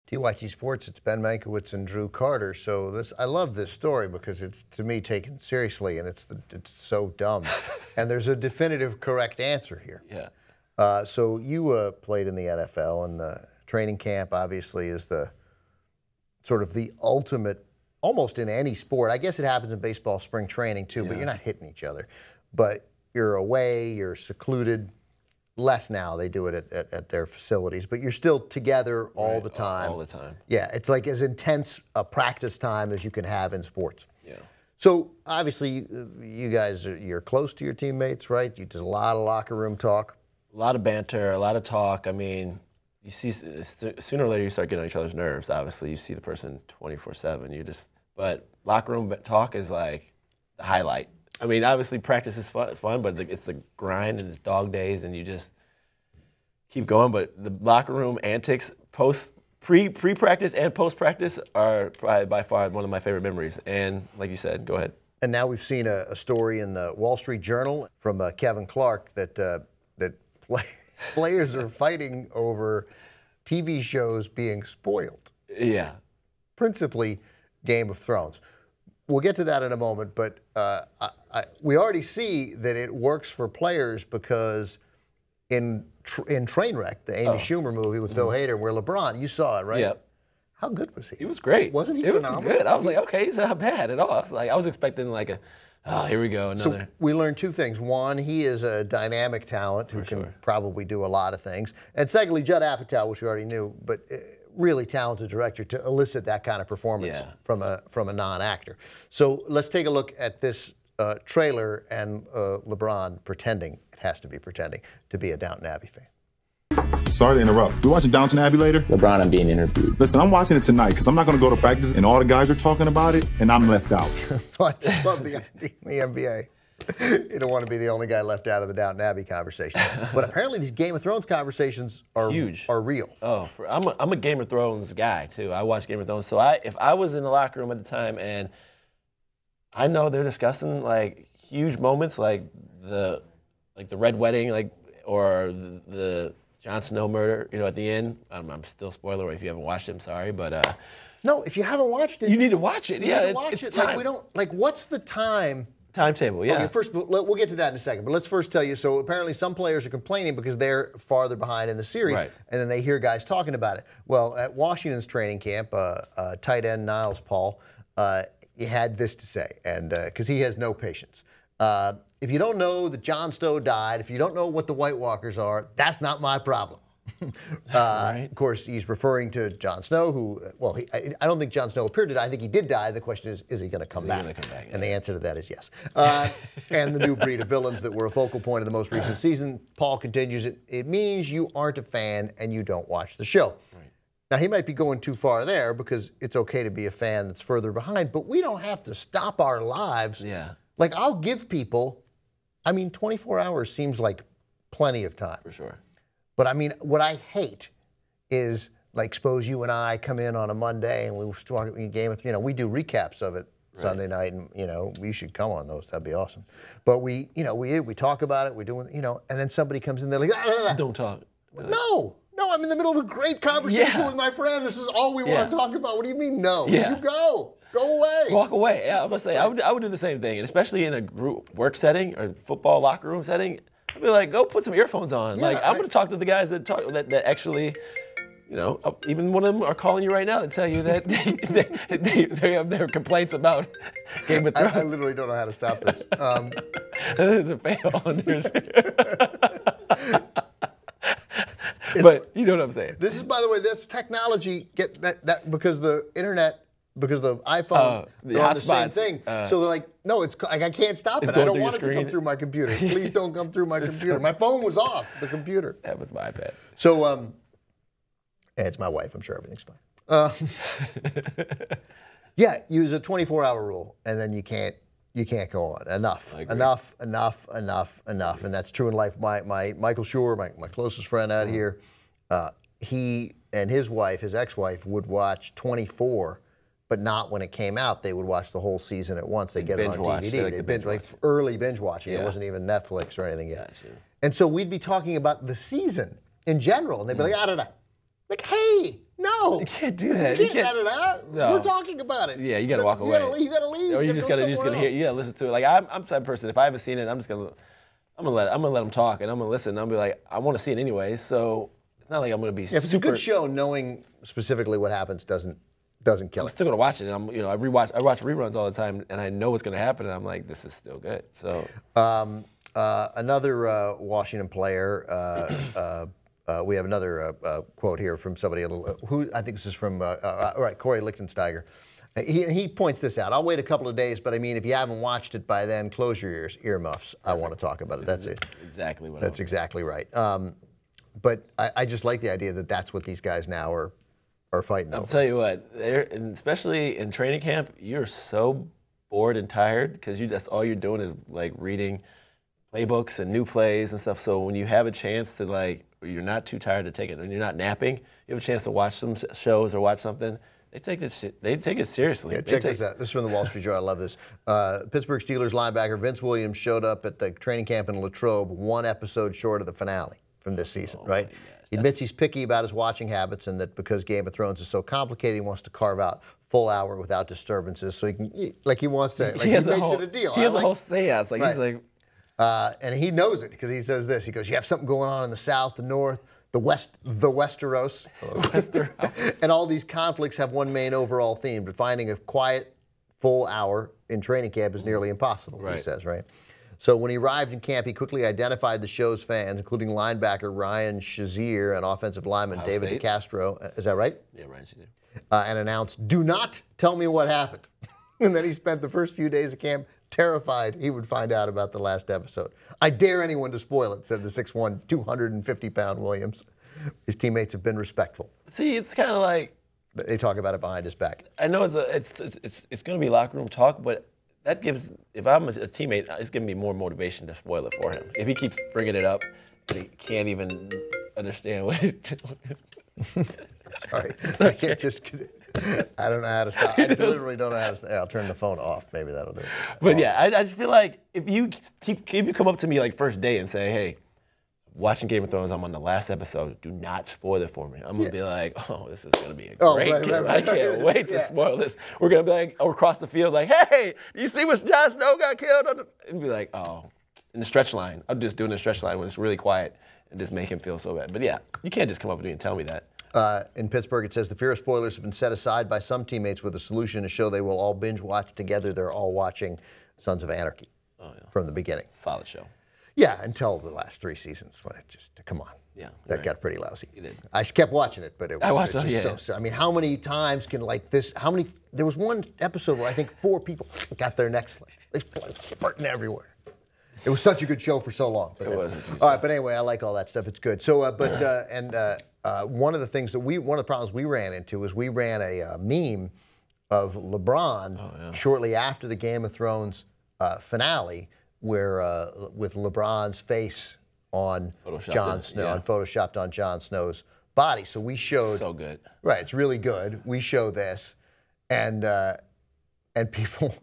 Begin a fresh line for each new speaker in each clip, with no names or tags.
TYT Sports, it's Ben Mankiewicz and Drew Carter. So I love this story because it's, to me, taken seriously, and it's so dumb. And there's a definitive correct answer here.
Yeah.
So you played in the NFL, and the training camp obviously is the sort of the ultimate, almost in any sport. I guess it happens in baseball, spring training too, but you're not hitting each other. But you're away, you're secluded. Less now, they do it at their facilities, but you're still together all the time.
All the time.
Yeah, it's like as intense a practice time as you can have in sports.
Yeah.
So obviously, you guys, you're close to your teammates, right? You do a lot of locker room talk.
A lot of banter, a lot of talk. I mean, you see, sooner or later you start getting on each other's nerves. Obviously, you see the person 24/7. But locker room talk is like the highlight. I mean, obviously practice is fun, but it's the grind and it's dog days, and you just keep going. But the locker room antics, pre-practice and post-practice, are probably by far one of my favorite memories. And like you said, go ahead.
And now we've seen a story in the Wall Street Journal from Kevin Clark that players are fighting over TV shows being spoiled.
Yeah.
Principally Game of Thrones. We'll get to that in a moment, but we already see that it works for players because in Trainwreck, the Amy Schumer movie with Bill Hader, where LeBron, you saw it, right?
Yep.
How good was he?
He was great.
Wasn't he phenomenal?
It was good. I was like, okay, he's not bad at all. I was expecting like here we go, another.
So we learned two things. One, he is a dynamic talent who can probably do a lot of things. And secondly, Judd Apatow, which we already knew, but really talented director to elicit that kind of performance from a non-actor. So let's take a look at this trailer and LeBron pretending, it has to be pretending, to be a Downton Abbey fan.
Sorry to interrupt. We watching Downton Abbey later?
LeBron, I'm being interviewed.
Listen, I'm watching it tonight because I'm not going to go to practice and all the guys are talking about it and I'm left out.
I love the NBA. You don't want to be the only guy left out of the Downton Abbey conversation. But apparently these Game of Thrones conversations are
huge,
are real.
Oh, I'm a Game of Thrones guy too. I watch Game of Thrones. So if I was in the locker room at the time and I know they're discussing like huge moments like the Red Wedding, or the Jon Snow murder, at the end. I'm still spoiler if you haven't watched it. I'm sorry, but
no, if you haven't watched it,
you need to watch it.
It's time. We don't what's the
timetable? Yeah.
Okay, first we'll get to that in a second, but let's first tell you. So apparently, some players are complaining because they're farther behind in the series, and then they hear guys talking about it. Well, at Washington's training camp, tight end Niles Paul, he had this to say, and because he has no patience. If you don't know that Jon Snow died, if you don't know what the White Walkers are, that's not my problem. Of course, he's referring to Jon Snow, who, I don't think Jon Snow appeared to die. I think he did die. The question is he going to come back? And the answer to that is yes. And the new breed of villains that were a focal point of the most recent season, Paul continues, it means you aren't a fan and you don't watch the show. Now, he might be going too far there because it's okay to be a fan that's further behind, but we don't have to stop our lives.
Yeah.
Like, I'll give people, 24 hours seems like plenty of time.
For sure.
But what I hate is, like, suppose you and I come in on a Monday and we were talking Game of, we do recaps of it Sunday night, and we should come on those. That'd be awesome. But we talk about it. We're doing, and then somebody comes in there like,
don't talk.
No, I'm in the middle of a great conversation with my friend. This is all we want to talk about. What do you mean, no?
Yeah.
You go away.
Walk away. Yeah, I must say, I would do the same thing, and especially in a group work setting or football locker room setting. I'd be like, go put some earphones on. I'm going to talk to the guys that actually, even one of them are calling you right now to tell you that they have their complaints about Game of Thrones.
I literally don't know how to stop this.
There's a fail on yours. But you know what I'm saying.
This is, by the way, that's technology. Get that because the internet, because the iPhone,
the
on the same thing. So they're like, no, it's like I can't stop it. I don't want it to come through my computer. Please don't come through my computer. My phone was off the computer.
That was my iPad.
So, it's my wife. I'm sure everything's fine. Yeah, use a 24-hour rule, and then you can't go on. Enough. And that's true in life. My Michael Schur, my closest friend out here, he and his wife, his ex-wife, would watch 24, but not when it came out. They would watch the whole season at once. They get it on DVD. They binge early binge watching. It wasn't even Netflix or anything yet. And so we'd be talking about the season in general, and they'd be like, I don't know. Like, hey, no.
You can't do that.
You can't edit out.
No.
We're talking about it.
Yeah, you gotta walk away.
You gotta leave.
Or you just gotta hear. You gotta listen to it. Like I'm the type of person. If I haven't seen it, I'm gonna let them talk, and I'm gonna listen. And I'll be like, I want to see it anyway. So it's not like I'm gonna be.
Yeah, if it's a good show, knowing specifically what happens doesn't kill it.
I'm still gonna watch it. And I watch reruns all the time, and I know what's gonna happen. And I'm like, this is still good. So
another Washington player. We have another quote here from somebody, who I think this is from, Corey Lichtensteiger. He points this out. I'll wait a couple of days, but I mean, if you haven't watched it by then, close your earmuffs. I want to talk about it. That's it.
Exactly what.
That's exactly right. But I just like the idea that that's what these guys now are fighting over.
I'll tell you what, especially in training camp, you're so bored and tired because that's all you're doing is like reading playbooks and new plays and stuff. So when you have a chance to you're not too tired to take it, and you're not napping, you have a chance to watch some shows or watch something. They take it seriously.
Yeah, check this out. This is from the Wall Street Journal. I love this. Pittsburgh Steelers linebacker Vince Williams showed up at the training camp in Latrobe one episode short of the finale from this season, right? He admits he's picky about his watching habits and that because Game of Thrones is so complicated, he wants to carve out full hour without disturbances so he makes it a deal.
He has a whole seance. He's like...
and he knows it because he says this. He goes, you have something going on in the South, the North, the Westeros. And all these conflicts have one main overall theme, but finding a quiet, full hour in training camp is nearly impossible, he says, right? So when he arrived in camp, he quickly identified the show's fans, including linebacker Ryan Shazier and offensive lineman David DeCastro. Is that right?
Yeah, Ryan Shazier.
And announced, do not tell me what happened. And then he spent the first few days of camp terrified he would find out about the last episode. I dare anyone to spoil it, said the 6'1", 250-pound Williams. His teammates have been respectful.
See, it's kind of like...
They talk about it behind his back.
I know it's going to be locker room talk, but that gives... If I'm a teammate, it's giving me more motivation to spoil it for him. If he keeps bringing it up, he can't even understand what he's doing.
Sorry. I can't just... I don't know how to stop. I literally don't know how to stop. I'll turn the phone off. Maybe that'll do it.
But yeah, I just feel like if you come up to me like first day and say, hey, watching Game of Thrones, I'm on the last episode, do not spoil it for me. I'm going to be like, oh, this is going to be a great game. I can't wait to spoil this. We're going to be like, across the field, like, hey, you see when Jon Snow got killed? And be like, oh, in the stretch line. I'm just doing the stretch line when it's really quiet and just make him feel so bad. But yeah, you can't just come up to me and tell me that.
In Pittsburgh, it says the fear of spoilers has been set aside by some teammates with a solution to show they will all binge watch together. They're all watching Sons of Anarchy from the beginning.
Solid show.
Yeah, until the last 3 seasons when it just, come on.
Yeah.
That got pretty lousy.
It did.
I kept watching it, but it was
just
so I mean, how many times can there was one episode where I think 4 people got their necks spurting everywhere. It was such a good show for so long. But
it was.
All right, but anyway, I like all that stuff. It's good. So, one of the things one of the problems we ran into is we ran a meme of LeBron shortly after the Game of Thrones finale, where with LeBron's face on Jon Snow, photoshopped on Jon Snow's body. So we showed.
So good.
Right, it's really good. We show this, and people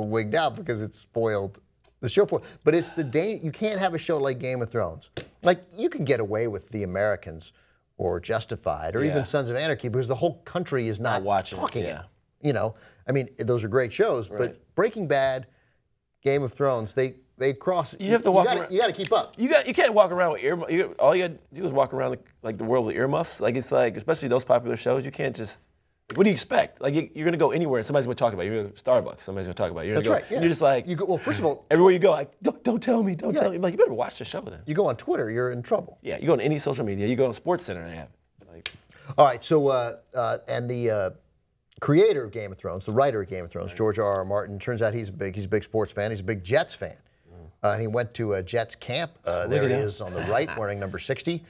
wigged out because it spoiled the show for. But it's you can't have a show like Game of Thrones. Like you can get away with The Americans or Justified or even Sons of Anarchy because the whole country is not talking it. You know, I mean, those are great shows, but Breaking Bad, Game of Thrones, they cross.
You have to walk around.
You got to keep up.
You can't walk around with earmuffs. All you got to do is walk around like the world with earmuffs. Like it's like, especially those popular shows, you can't just. What do you expect? Like you're gonna go anywhere and somebody's gonna talk about you. You're gonna go to Starbucks. Somebody's gonna talk about you.
That's right. Yeah.
You're just like.
Well, first of all,
everywhere you go, like don't tell me, don't tell me. I'm like you better watch the show then.
You go on Twitter, you're in trouble.
Yeah, you go on any social media. You go on SportsCenter, they have it. Like.
All right. So and the creator of Game of Thrones, the writer of Game of Thrones, George R.R. Martin. Turns out he's a big sports fan. He's a big Jets fan. And he went to a Jets camp. There he is on the right, wearing number 60.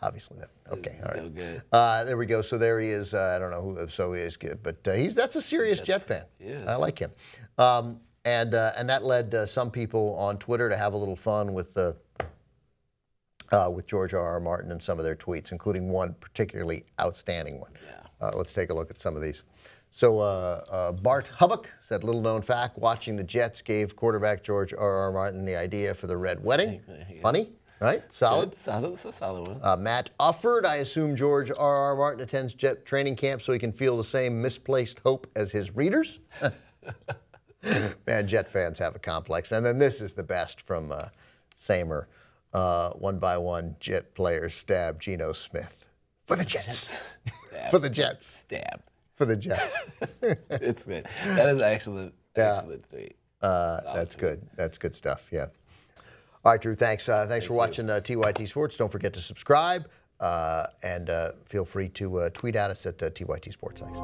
Obviously, okay, all right.
So good.
There we go. So there he is. I don't know who. So he is good, but that's a serious Jet fan. I like him. And that led some people on Twitter to have a little fun with George R.R. Martin and some of their tweets, including one particularly outstanding one. Yeah. Let's take a look at some of these. So Bart Hubbock said, little known fact, watching the Jets gave quarterback George R.R. Martin the idea for the Red Wedding. Funny. Right? Solid?
That's a solid one.
Matt Ufford, I assume George R.R. Martin attends Jet training camp so he can feel the same misplaced hope as his readers. Man, Jet fans have a complex. And then this is the best from Samer. One by one, Jet players stab Geno Smith. For the Jets. For the Jets.
Stab.
For the Jets.
It's good. That is excellent. Excellent tweet.
That's good. That's good stuff, yeah. All right, Drew, thanks. Thanks for watching TYT Sports. Don't forget to subscribe and feel free to tweet at us at TYT Sports. Thanks.